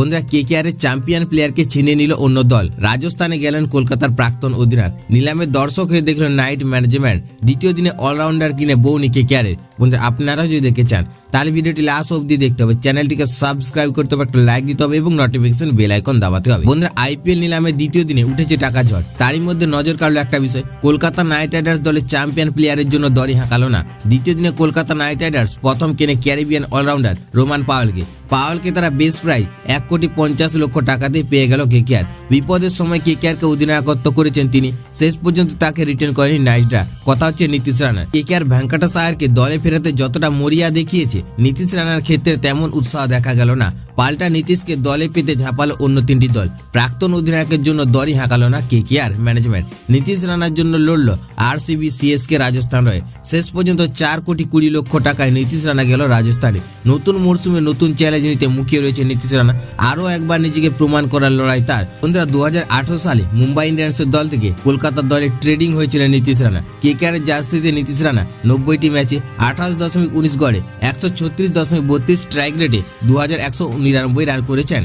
বন্ধুরা কেকেআর এর চ্যাম্পিয়ন প্লেয়ারকে ছিনে নিল অন্য দল। রাজস্থানে গেলেন কলকাতার প্রাক্তন অধিনায়ক। নিলামে দর্শক হয়ে দেখলেন নাইট ম্যানেজমেন্ট। দ্বিতীয় দিনে অলরাউন্ডার কিনে বৌনি কেকেআর এর। বন্ধুরা আপনারাও যদি দেখতে চান তাহলে ভিডিওটি লাস্ট অবধি দেখতে হবে, চ্যানেলটিকে সাবস্ক্রাইব করতে হবে, একটা লাইক দিতে হবে এবং নোটিফিকেশন বেল আইকন দাবাতে হবে। বন্ধুরা আইপিএল নিলামের দ্বিতীয় দিনে উঠেছে টাকা ঝড়। তারই মধ্যে নজর কাড়লো একটা বিষয়, কলকাতা নাইট রাইডার্স দলের চ্যাম্পিয়ন প্লেয়ারের জন্য দরই হাঁকালো না। দ্বিতীয় দিনে কলকাতা নাইট রাইডার্স প্রথম কেনে ক্যারিবিয়ান অলরাউন্ডার রোমান পাওয়েলকে তারা বেশ প্রায় 1,50,00,000 টাকাতে পেয়ে গেল কেকেআর। বিপদের সময় কেকেআরকে অধিনায়কত্ব করেছেন তিনি, শেষ পর্যন্ত তাকে রিটার্ন করেনি নাইটরা। কথা হচ্ছে নীতিশ রানা। কেকেআর ভেঙ্কটেশ দলে ফেরাতে যতটা মরিয়া দেখিয়েছে, নীতিশ রানার ক্ষেত্রে তেমন উৎসাহ দেখা গেল না। পাল্টা নীতিশকে দলে পেতে ঝাঁপালো অন্য তিনটি দল। প্রাক্তন অধিনায়কের জন্য দরই হাঁকালো না কেকেআর ম্যানেজমেন্ট। নীতিশ রানার জন্য লড়ল আরসিবি, সিএসকে, রাজস্থান রয়ে। শেষ পর্যন্ত 4,20,00,000 টাকায় নীতিশ রানা গেল রাজস্থানে। নতুন মরশুমে নতুন চ্যালেঞ্জ নিতে মুখিয়ে রয়েছে নীতিশ রানা। আরও একবার নিজেকে প্রমাণ করার লড়াই তার। বন্ধুরা 2018 সালে মুম্বাই ইন্ডিয়ান্সের দল থেকে কলকাতার দলে ট্রেডিং হয়েছিলেন নীতিশ রানা। কেকেআর জার্সিতে নীতিশ রানা 90টি ম্যাচে 28.19 গড়ে 136.32 স্ট্রাইক রেটে 2,199 রান করেছেন।